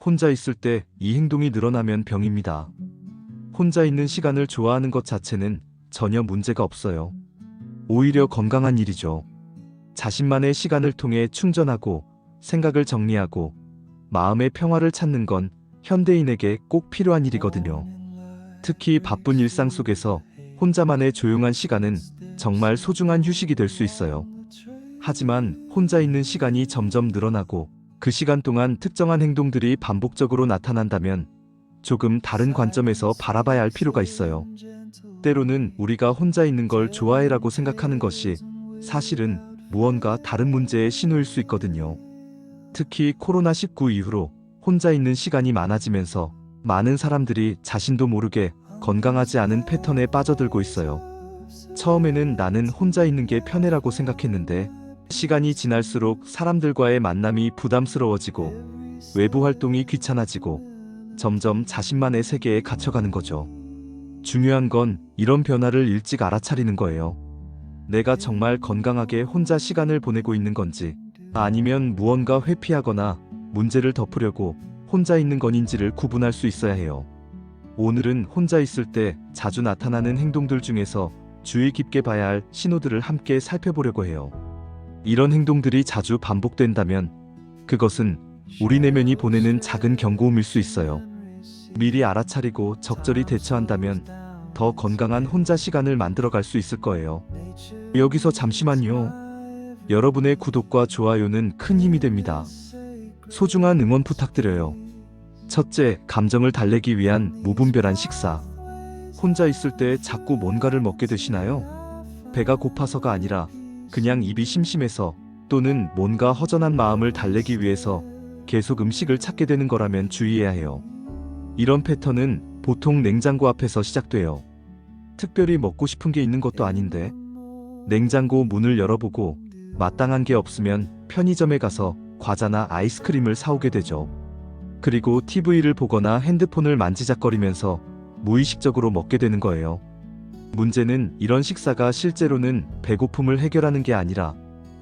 혼자 있을 때 이 행동이 늘어나면 병입니다. 혼자 있는 시간을 좋아하는 것 자체는 전혀 문제가 없어요. 오히려 건강한 일이죠. 자신만의 시간을 통해 충전하고 생각을 정리하고 마음의 평화를 찾는 건 현대인에게 꼭 필요한 일이거든요. 특히 바쁜 일상 속에서 혼자만의 조용한 시간은 정말 소중한 휴식이 될 수 있어요. 하지만 혼자 있는 시간이 점점 늘어나고 그 시간 동안 특정한 행동들이 반복적으로 나타난다면 조금 다른 관점에서 바라봐야 할 필요가 있어요. 때로는 우리가 혼자 있는 걸 좋아해라고 생각하는 것이 사실은 무언가 다른 문제의 신호일 수 있거든요. 특히 코로나19 이후로 혼자 있는 시간이 많아지면서 많은 사람들이 자신도 모르게 건강하지 않은 패턴에 빠져들고 있어요. 처음에는 나는 혼자 있는 게 편해라고 생각했는데 시간이 지날수록 사람들과의 만남이 부담스러워지고 외부 활동이 귀찮아지고 점점 자신만의 세계에 갇혀가는 거죠. 중요한 건 이런 변화를 일찍 알아차리는 거예요. 내가 정말 건강하게 혼자 시간을 보내고 있는 건지 아니면 무언가 회피하거나 문제를 덮으려고 혼자 있는 건인지를 구분할 수 있어야 해요. 오늘은 혼자 있을 때 자주 나타나는 행동들 중에서 주의 깊게 봐야 할 신호들을 함께 살펴보려고 해요. 이런 행동들이 자주 반복된다면 그것은 우리 내면이 보내는 작은 경고음일 수 있어요. 미리 알아차리고 적절히 대처한다면 더 건강한 혼자 시간을 만들어갈 수 있을 거예요. 여기서 잠시만요. 여러분의 구독과 좋아요는 큰 힘이 됩니다. 소중한 응원 부탁드려요. 첫째, 감정을 달래기 위한 무분별한 식사. 혼자 있을 때 자꾸 뭔가를 먹게 되시나요? 배가 고파서가 아니라 그냥 입이 심심해서 또는 뭔가 허전한 마음을 달래기 위해서 계속 음식을 찾게 되는 거라면 주의해야 해요. 이런 패턴은 보통 냉장고 앞에서 시작돼요. 특별히 먹고 싶은 게 있는 것도 아닌데 냉장고 문을 열어보고 마땅한 게 없으면 편의점에 가서 과자나 아이스크림을 사오게 되죠. 그리고 TV를 보거나 핸드폰을 만지작거리면서 무의식적으로 먹게 되는 거예요. 문제는 이런 식사가 실제로는 배고픔을 해결하는 게 아니라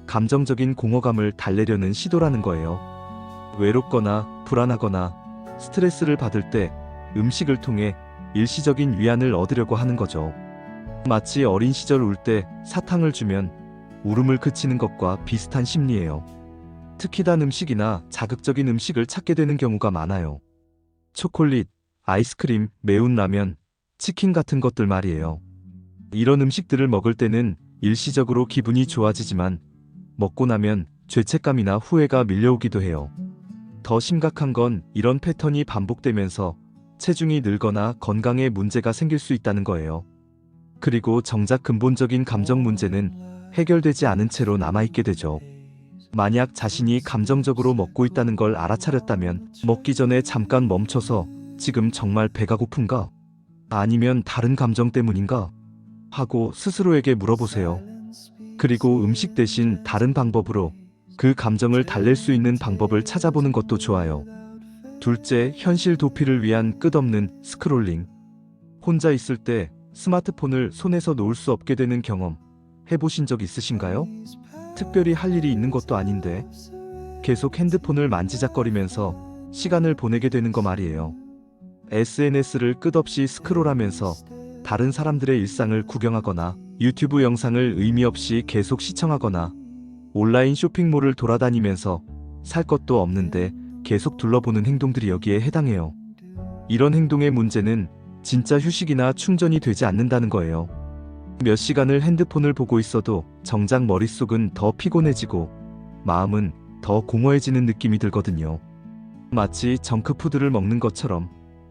감정적인 공허감을 달래려는 시도라는 거예요. 외롭거나 불안하거나 스트레스를 받을 때 음식을 통해 일시적인 위안을 얻으려고 하는 거죠. 마치 어린 시절 울 때 사탕을 주면 울음을 그치는 것과 비슷한 심리예요. 특히 단 음식이나 자극적인 음식을 찾게 되는 경우가 많아요. 초콜릿, 아이스크림, 매운 라면, 치킨 같은 것들 말이에요. 이런 음식들을 먹을 때는 일시적으로 기분이 좋아지지만 먹고 나면 죄책감이나 후회가 밀려오기도 해요. 더 심각한 건 이런 패턴이 반복되면서 체중이 늘거나 건강에 문제가 생길 수 있다는 거예요. 그리고 정작 근본적인 감정 문제는 해결되지 않은 채로 남아있게 되죠. 만약 자신이 감정적으로 먹고 있다는 걸 알아차렸다면 먹기 전에 잠깐 멈춰서 지금 정말 배가 고픈가? 아니면 다른 감정 때문인가? 하고 스스로에게 물어보세요. 그리고 음식 대신 다른 방법으로 그 감정을 달랠 수 있는 방법을 찾아보는 것도 좋아요. 둘째, 현실 도피를 위한 끝없는 스크롤링. 혼자 있을 때 스마트폰을 손에서 놓을 수 없게 되는 경험 해보신 적 있으신가요? 특별히 할 일이 있는 것도 아닌데 계속 핸드폰을 만지작거리면서 시간을 보내게 되는 거 말이에요. SNS를 끝없이 스크롤하면서 다른 사람들의 일상을 구경하거나 유튜브 영상을 의미 없이 계속 시청하거나 온라인 쇼핑몰을 돌아다니면서 살 것도 없는데 계속 둘러보는 행동들이 여기에 해당해요. 이런 행동의 문제는 진짜 휴식이나 충전이 되지 않는다는 거예요. 몇 시간을 핸드폰을 보고 있어도 정작 머릿속은 더 피곤해지고 마음은 더 공허해지는 느낌이 들거든요. 마치 정크푸드를 먹는 것처럼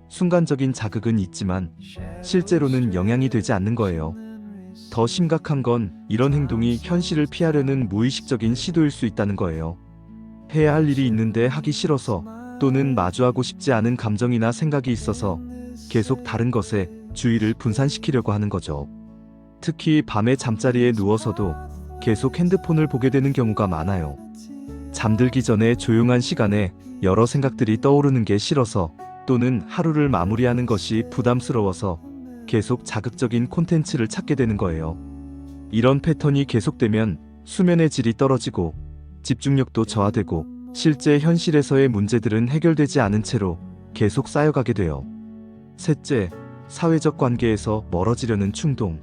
순간적인 자극은 있지만 실제로는 영향이 되지 않는 거예요. 더 심각한 건 이런 행동이 현실을 피하려는 무의식적인 시도일 수 있다는 거예요. 해야 할 일이 있는데 하기 싫어서 또는 마주하고 싶지 않은 감정이나 생각이 있어서 계속 다른 것에 주의를 분산시키려고 하는 거죠. 특히 밤에 잠자리에 누워서도 계속 핸드폰을 보게 되는 경우가 많아요. 잠들기 전에 조용한 시간에 여러 생각들이 떠오르는 게 싫어서 또는 하루를 마무리하는 것이 부담스러워서 계속 자극적인 콘텐츠를 찾게 되는 거예요. 이런 패턴이 계속되면 수면의 질이 떨어지고 집중력도 저하되고 실제 현실에서의 문제들은 해결되지 않은 채로 계속 쌓여가게 돼요. 셋째, 사회적 관계에서 멀어지려는 충동.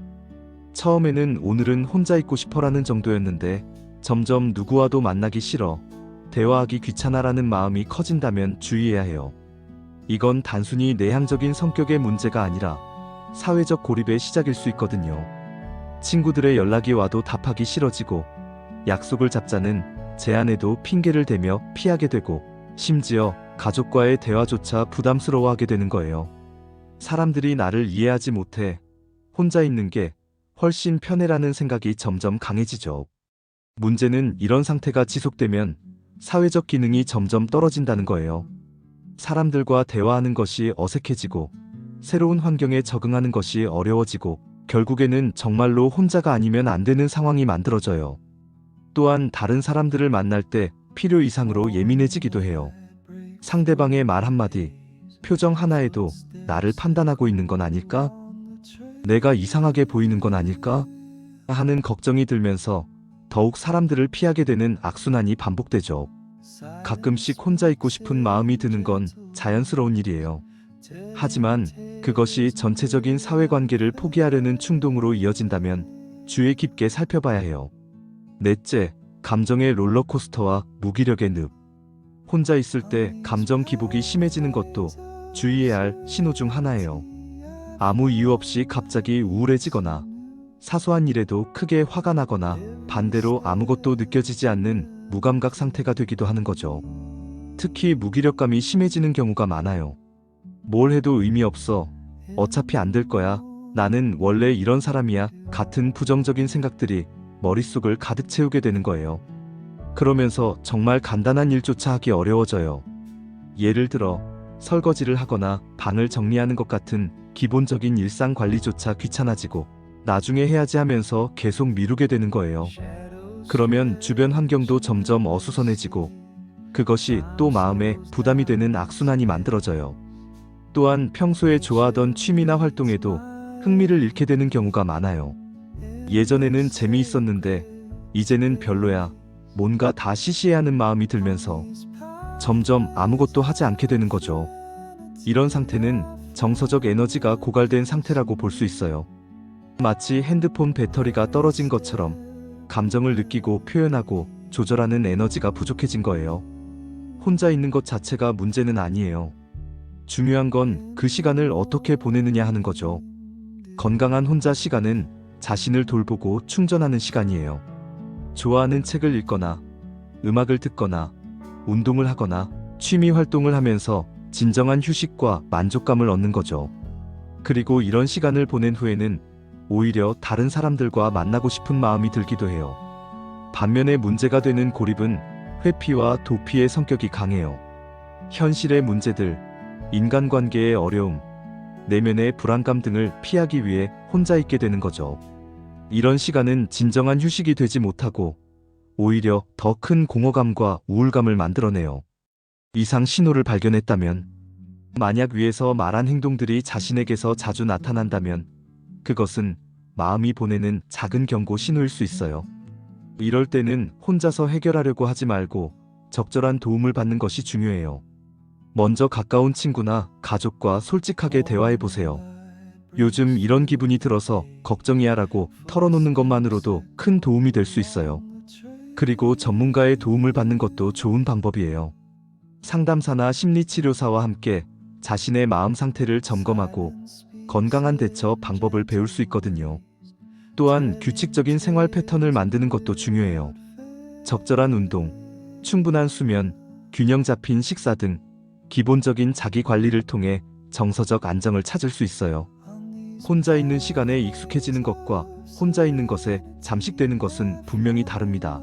처음에는 오늘은 혼자 있고 싶어라는 정도였는데 점점 누구와도 만나기 싫어, 대화하기 귀찮아라는 마음이 커진다면 주의해야 해요. 이건 단순히 내향적인 성격의 문제가 아니라 사회적 고립의 시작일 수 있거든요. 친구들의 연락이 와도 답하기 싫어지고, 약속을 잡자는 제안에도 핑계를 대며 피하게 되고, 심지어 가족과의 대화조차 부담스러워하게 되는 거예요. 사람들이 나를 이해하지 못해, 혼자 있는 게 훨씬 편해라는 생각이 점점 강해지죠. 문제는 이런 상태가 지속되면 사회적 기능이 점점 떨어진다는 거예요. 사람들과 대화하는 것이 어색해지고, 새로운 환경에 적응하는 것이 어려워지고, 결국에는 정말로 혼자가 아니면 안 되는 상황이 만들어져요. 또한 다른 사람들을 만날 때 필요 이상으로 예민해지기도 해요. 상대방의 말 한마디, 표정 하나에도 나를 판단하고 있는 건 아닐까? 내가 이상하게 보이는 건 아닐까? 하는 걱정이 들면서 더욱 사람들을 피하게 되는 악순환이 반복되죠. 가끔씩 혼자 있고 싶은 마음이 드는 건 자연스러운 일이에요. 하지만 그것이 전체적인 사회관계를 포기하려는 충동으로 이어진다면 주의 깊게 살펴봐야 해요. 넷째, 감정의 롤러코스터와 무기력의 늪. 혼자 있을 때 감정 기복이 심해지는 것도 주의해야 할 신호 중 하나예요. 아무 이유 없이 갑자기 우울해지거나, 사소한 일에도 크게 화가 나거나, 반대로 아무것도 느껴지지 않는 무감각 상태가 되기도 하는 거죠. 특히 무기력감이 심해지는 경우가 많아요. 뭘 해도 의미 없어, 어차피 안 될 거야, 나는 원래 이런 사람이야 같은 부정적인 생각들이 머릿속을 가득 채우게 되는 거예요. 그러면서 정말 간단한 일조차 하기 어려워져요. 예를 들어 설거지를 하거나 방을 정리하는 것 같은 기본적인 일상 관리조차 귀찮아지고, 나중에 해야지 하면서 계속 미루게 되는 거예요. 그러면 주변 환경도 점점 어수선해지고, 그것이 또 마음에 부담이 되는 악순환이 만들어져요. 또한 평소에 좋아하던 취미나 활동에도 흥미를 잃게 되는 경우가 많아요. 예전에는 재미있었는데 이제는 별로야, 뭔가 다 시시해하는 마음이 들면서 점점 아무것도 하지 않게 되는 거죠. 이런 상태는 정서적 에너지가 고갈된 상태라고 볼 수 있어요. 마치 핸드폰 배터리가 떨어진 것처럼 감정을 느끼고 표현하고 조절하는 에너지가 부족해진 거예요. 혼자 있는 것 자체가 문제는 아니에요. 중요한 건 그 시간을 어떻게 보내느냐 하는 거죠. 건강한 혼자 시간은 자신을 돌보고 충전하는 시간이에요. 좋아하는 책을 읽거나, 음악을 듣거나, 운동을 하거나, 취미 활동을 하면서 진정한 휴식과 만족감을 얻는 거죠. 그리고 이런 시간을 보낸 후에는 오히려 다른 사람들과 만나고 싶은 마음이 들기도 해요. 반면에 문제가 되는 고립은 회피와 도피의 성격이 강해요. 현실의 문제들, 인간관계의 어려움, 내면의 불안감 등을 피하기 위해 혼자 있게 되는 거죠. 이런 시간은 진정한 휴식이 되지 못하고 오히려 더 큰 공허감과 우울감을 만들어내요. 이상 신호를 발견했다면, 만약 위에서 말한 행동들이 자신에게서 자주 나타난다면 그것은 마음이 보내는 작은 경고 신호일 수 있어요. 이럴 때는 혼자서 해결하려고 하지 말고 적절한 도움을 받는 것이 중요해요. 먼저 가까운 친구나 가족과 솔직하게 대화해 보세요. 요즘 이런 기분이 들어서 걱정이야 라고 털어놓는 것만으로도 큰 도움이 될 수 있어요. 그리고 전문가의 도움을 받는 것도 좋은 방법이에요. 상담사나 심리치료사와 함께 자신의 마음 상태를 점검하고 건강한 대처 방법을 배울 수 있거든요. 또한 규칙적인 생활 패턴을 만드는 것도 중요해요. 적절한 운동, 충분한 수면, 균형 잡힌 식사 등 기본적인 자기 관리를 통해 정서적 안정을 찾을 수 있어요. 혼자 있는 시간에 익숙해지는 것과 혼자 있는 것에 잠식되는 것은 분명히 다릅니다.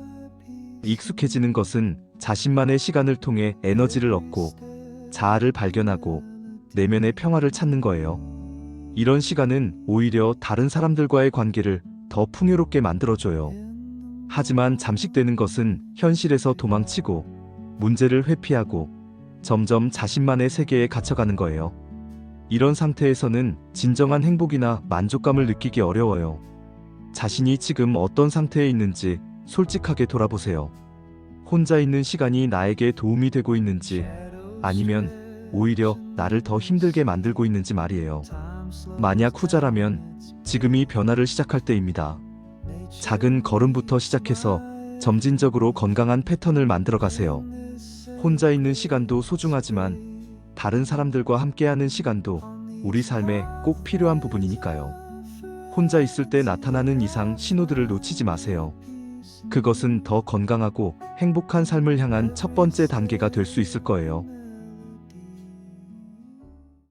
익숙해지는 것은 자신만의 시간을 통해 에너지를 얻고 자아를 발견하고 내면의 평화를 찾는 거예요. 이런 시간은 오히려 다른 사람들과의 관계를 더 풍요롭게 만들어줘요. 하지만 잠식되는 것은 현실에서 도망치고 문제를 회피하고 점점 자신만의 세계에 갇혀가는 거예요. 이런 상태에서는 진정한 행복이나 만족감을 느끼기 어려워요. 자신이 지금 어떤 상태에 있는지 솔직하게 돌아보세요. 혼자 있는 시간이 나에게 도움이 되고 있는지, 아니면 오히려 나를 더 힘들게 만들고 있는지 말이에요. 만약 후자라면 지금이 변화를 시작할 때입니다. 작은 걸음부터 시작해서 점진적으로 건강한 패턴을 만들어 가세요. 혼자 있는 시간도 소중하지만 다른 사람들과 함께하는 시간도 우리 삶에 꼭 필요한 부분이니까요. 혼자 있을 때 나타나는 이상 신호들을 놓치지 마세요. 그것은 더 건강하고 행복한 삶을 향한 첫 번째 단계가 될 수 있을 거예요.